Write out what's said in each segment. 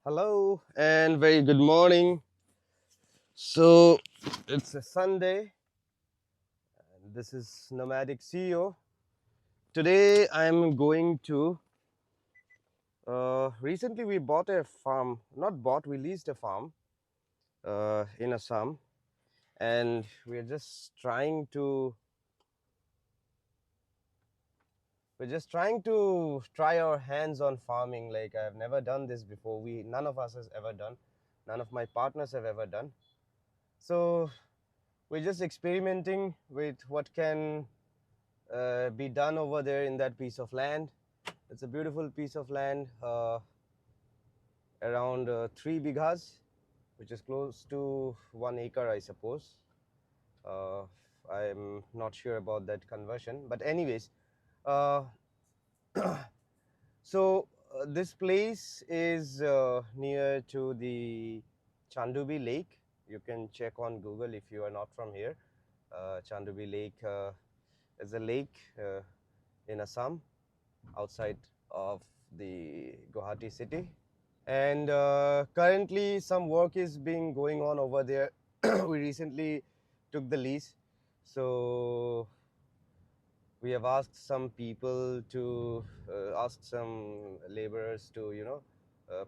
Hello and very good morning. So it's a Sunday and this is Nomadic CEO. Today I'm going to recently we bought a farm, not bought, we leased a farm in Assam, and we're just trying to try our hands on farming. Like, I've never done this before. None of us has ever done. None of my partners have ever done. So we're just experimenting with what can be done over there in that piece of land. It's a beautiful piece of land, around 3 bighas, which is close to 1 acre, I suppose. Uh, I'm not sure about that conversion, but anyways, uh, this place is near to the Chandubi Lake. You can check on Google if you are not from here. Chandubi Lake is a lake in Assam, outside of the Guwahati city. And currently some work is being going on over there. We recently took the lease, so we have asked some people to ask some laborers to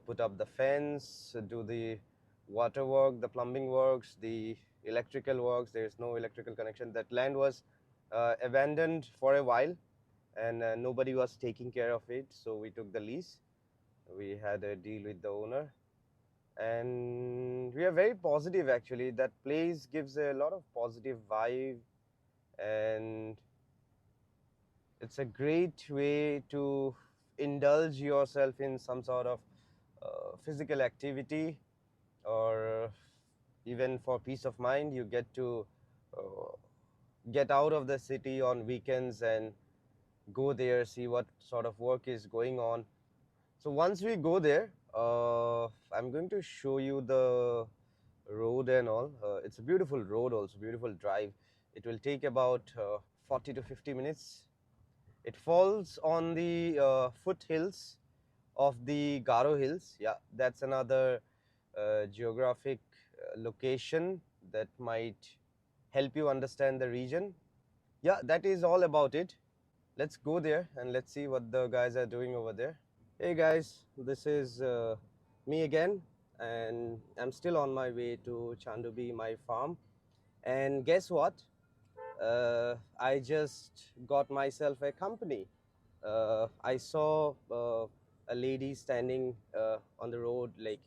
put up the fence, do the water work, the plumbing works, the electrical works. There is no electrical connection. That land was abandoned for a while, and nobody was taking care of it, so we took the lease. We had a deal with the owner, and we are very positive. Actually, that place gives a lot of positive vibe, and it's a great way to indulge yourself in some sort of physical activity, or even for peace of mind. You get to uh, get out of the city on weekends and go there, see what sort of work is going on. So once we go there, I'm going to show you the road and all. It's a beautiful road, also beautiful drive. It will take about 40 to 50 minutes. It falls on the foothills of the Garo Hills. Yeah, that's another geographic location that might help you understand the region. Yeah, that is all about it. Let's go there and let's see what the guys are doing over there. Hey guys, this is me again, and I'm still on my way to Chandubi, my farm. And guess what? I just got myself a company. I saw a lady standing on the road, like,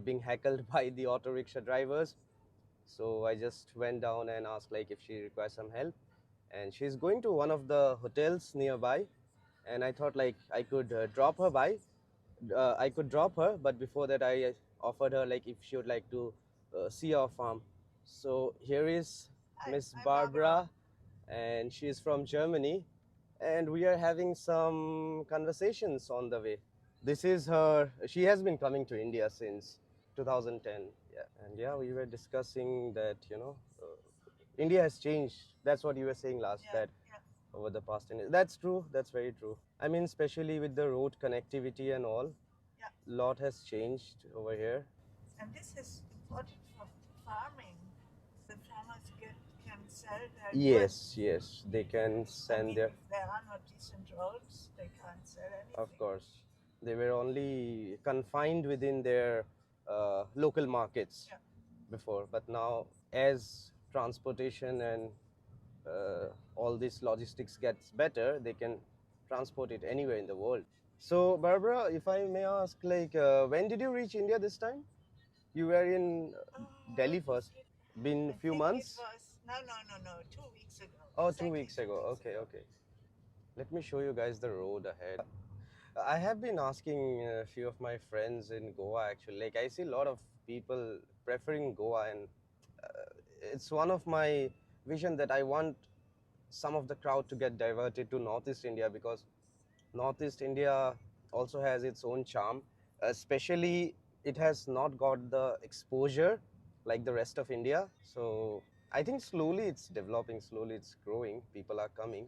being heckled by the auto rickshaw drivers. So I just went down and asked, like, if she requires some help. And she's going to one of the hotels nearby. And I thought, like, I could drop her by. I could drop her, but before that, I offered her, like, if she would like to see our farm. So here is Miss Barbara, and she is from Germany, and we are having some conversations on the way. This is her. She has been coming to India since 2010. Yeah, and yeah, we were discussing that India has changed. That's what you were saying last. That over the past 10 years. That's true. That's very true. I mean, especially with the road connectivity and all, lot has changed over here. And this is important for farming. The farmers can sell their Yes, goods. yes, they can I send mean, their. if there are no decent roads, they can't sell anything. Of course, they were only confined within their local markets. Yeah. Before, but now, as transportation and all this logistics gets better, they can transport it anywhere in the world. So Barbara, if I may ask, like, when did you reach India this time? You were in Delhi first. Been I few think months? it was no 2 weeks ago. Oh, Exactly 2 weeks two ago. weeks Okay, ago. okay. Let me show you guys the road ahead. I have been asking a few of my friends in Goa, actually. Like, I see a lot of people preferring Goa, and it's one of my vision that I want some of the crowd to get diverted to Northeast India, because Northeast India also has its own charm. Especially, it has not got the exposure like the rest of India. So I think slowly it's developing, slowly it's growing. People are coming,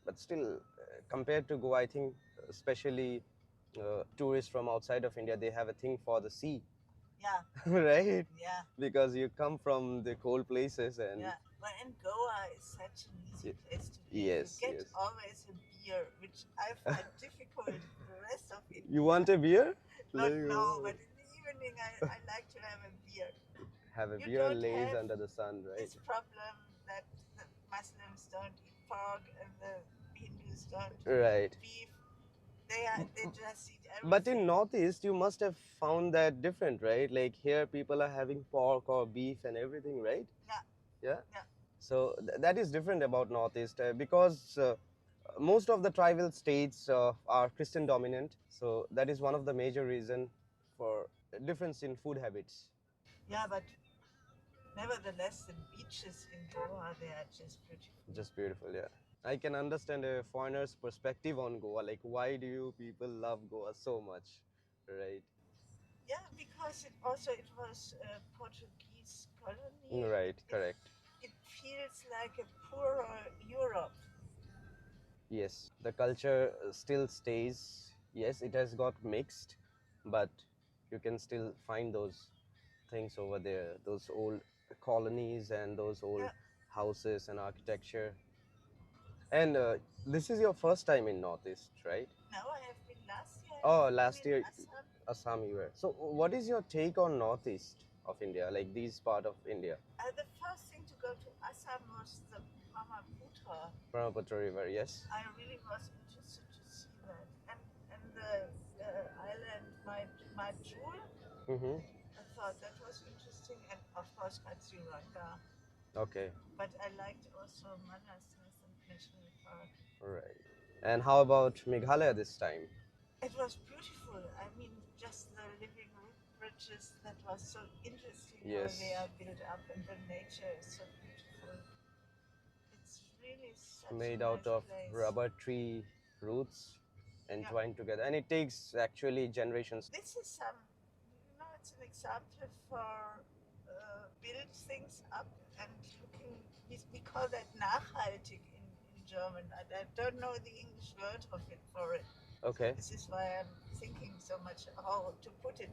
but still, compared to Goa, I think, especially tourists from outside of India, they have a thing for the sea, Yeah, right? yeah, Because you come from the cold places and yeah. But in Goa is such an easy y- place to live. You yes, get yes. always a beer, which I find difficult the rest of You India. want a beer? Not Like, now, but in the evening I like to have a beer. have a You beer, don't lays have under the sun, right? this problem that the Muslims don't eat pork and the Hindus don't Right. eat beef. They just eat But in everything. Northeast, you must have found that different, right? Like here, people are having pork or beef and everything, right? Yeah, Yeah. yeah, So that is different about Northeast because most of the tribal states are Christian dominant. So that is one of the major reason for difference in food habits. yeah. But nevertheless, the beaches in Goa they are just beautiful. Just beautiful, yeah. I can understand a foreigner's perspective on Goa. Like, why do you people love Goa so much, right? Yeah, because it was a Portuguese colony. Right, correct. It feels like a poorer Europe. Yes, the culture still stays. Yes, it has got mixed, but you can still find those things over there, those old colonies and those old Yeah. houses and architecture. And this is your first time in Northeast, right? Now I have been last year. I Oh, have been last in year, Assam. Assam you were. So, what is your take on Northeast of India, like these part of India? The first thing to go to Assam was the Brahmaputra. Brahmaputra River, yes. I really was interested to see that, and the island, my jewel. Mm-hmm. I thought that was interesting, and of course Kaziranga. Okay, But I liked also Manas National Park. right. And how about Meghalaya this time? It was beautiful. I mean, just the living root bridges. That was so interesting how Yes, they are built up, and the nature is so beautiful. It's really such a made out nice of place. rubber tree roots Yeah. entwined together, and it takes actually generations. This is it's an example for build things up and looking. We call that nachhaltig in German. I don't know the English word of it for it. Okay, This is why I'm thinking so much how to put it.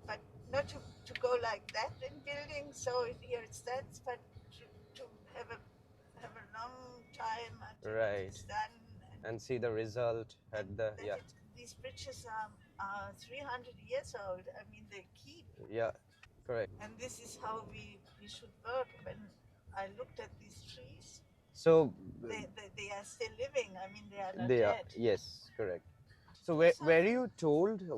But not to go like that in building, so here it stands, but to have a long time until it right. is done. And see the result And at the, that yeah, these bridges are 300 years old. I mean, they keep. yeah, correct. And this is how we should work. When I looked at these trees, So they are still living. I mean, they are not they are, dead. yes, correct. So Do something.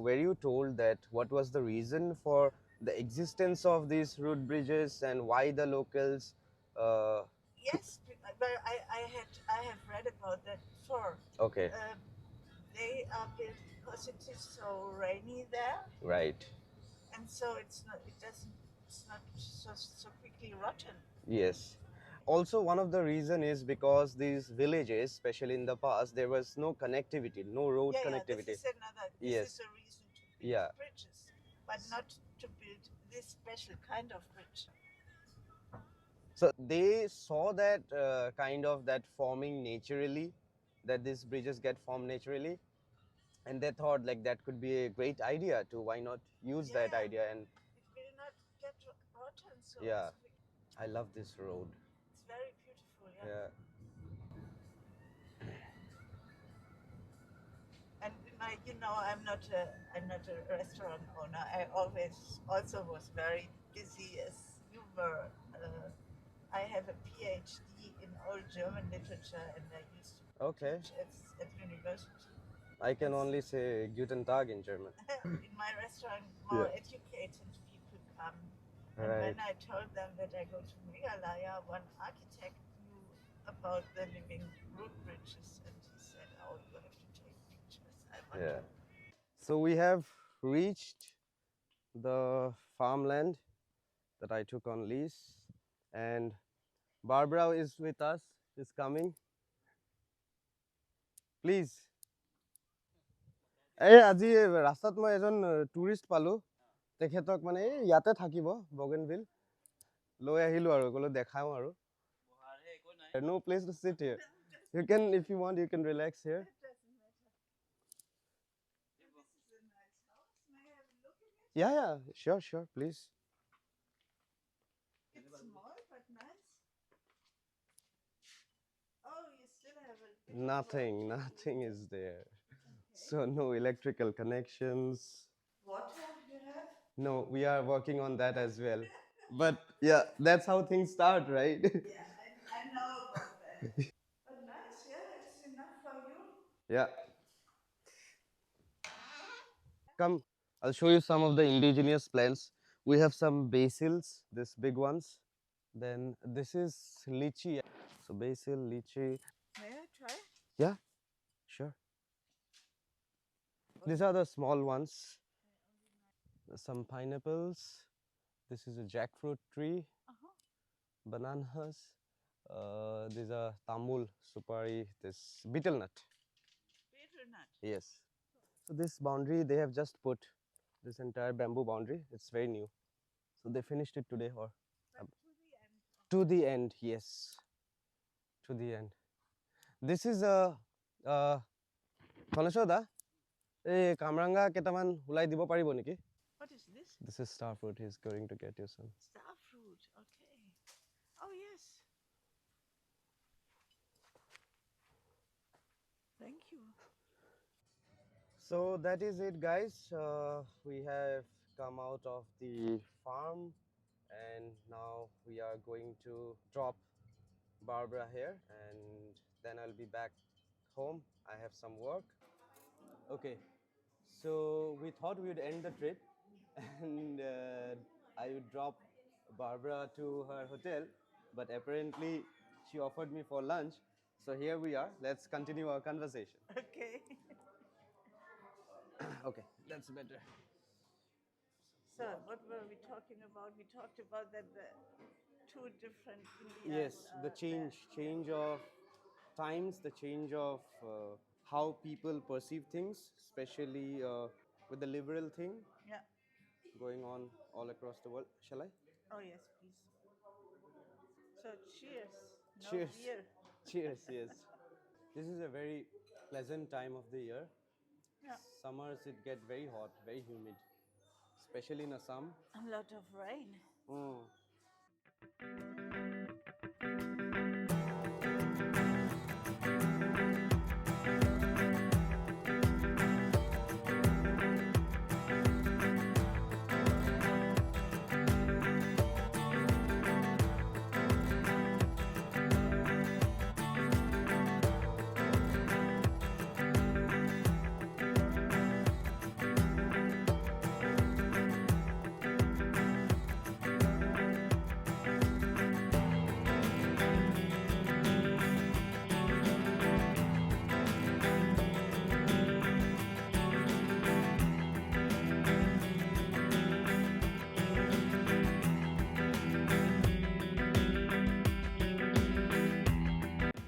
were you told that what was the reason for the existence of these root bridges and why the locals? Uh, Yes, but I have read about that before. okay, Um, they are built because it is so rainy there, right. and so it's not so quickly rotten. Yes. Also, one of the reason is because these villages, especially in the past, there was no connectivity, no road Yeah, yeah. connectivity. This Yes. is a reason to build Yeah. bridges, but not to build this special kind of bridge. So they saw that kind of that forming naturally, that these bridges get formed naturally, and they thought like that could be a great idea to why not use Yeah, that yeah. idea and It will not get rotten yeah, so quick. I love this road. It's very beautiful, yeah. Yeah. And I'm not a restaurant owner. I always also was very busy as you were. I have a PhD in old German literature, and I used to Okay. teach at university. I can And only say Guten Tag in German. in my restaurant, Yeah. more educated people come. And Right. when I told them that I go to Meghalaya, one architect knew about the living root bridges, and he said, "Oh, you have to take pictures. I want Yeah. to." So we have reached the farmland that I took on lease, and Barbara is with us, is coming. Please. এই আজি ৰাস্তাত মই এজন tourist পালো, তেখেতক মানে এই ইয়াতে থাকিব বগেনভিল, লৈ আহিলো আৰু ক'লো দেখাও আৰু no place to sit here. You can, if you want, you can relax here. It doesn't matter. Yeah, yeah, sure, sure, please. It's small but nice. Oh, you still have a bit of work Nothing, to do. nothing is there. Okay. So no electrical connections. Water you have? No, we are working on that as well. But yeah, that's how things start, right? Yeah, I know about that. But nice, yeah, it's enough for you. Yeah. Come, I'll show you some of the indigenous plants. We have some basils, these big ones. Then this is lychee. So basil, lychee. May I try? Yeah, sure. What? These are the small ones. Some pineapples. This is a jackfruit tree. Uh-huh. Bananas. These are tamul, supari, this betel nut. Betel nut. Yes. So this boundary they have just put this entire bamboo boundary. It's very new. So they finished it today or But to the end of to the end. Yes, to the end. This is a Kanashoda. এই কামৰাংগা কেইটামান ওলাই দিব পাৰিব নেকি? what is this? This is star fruit. He's going to get you some. Star fruit. Okay. Oh yes. Thank you. So that is it, guys. We have come out of the farm and now we are going to drop Barbara here and then I'll be back home. I have some work. Okay, so we thought we would end the trip and I would drop Barbara to her hotel, but apparently she offered me for lunch. So here we are. Let's continue our conversation. Okay. Okay, that's better. So what were we talking about? We talked about that the two different Indias. Yes, the change of times, the change of how people perceive things, especially with the liberal thing Yeah. going on all across the world. Shall I? Oh yes, please. So cheers. No Cheers. beer. Cheers, yes. This is a very pleasant time of the year. Yeah. Summers it get very hot, very humid, especially in Assam. A lot of rain. Mm.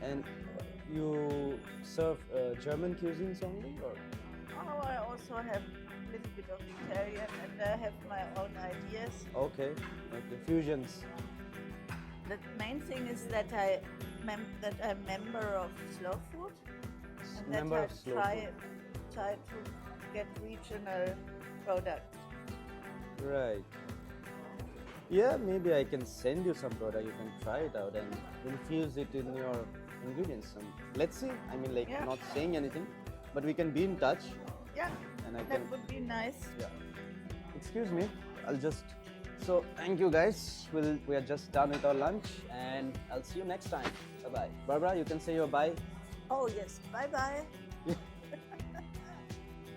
And you serve German cuisines only, or? Oh, I also have a little bit of Italian and I have my own ideas. Okay, okay, fusions. The main thing is that that I'm member of Slow Food and that Member I of Slow try to get regional products. Right. Yeah, maybe I can send you some product. You can try it out and infuse it in your ingredients. Let's see. I mean, like, Yeah. not saying anything, but we can be in touch. Yeah, And I that can. would be nice. Yeah. Excuse me. I'll just. So thank you guys. We are just done with our lunch, and I'll see you next time. Bye bye. Barbara, you can say your bye. Oh yes, bye bye.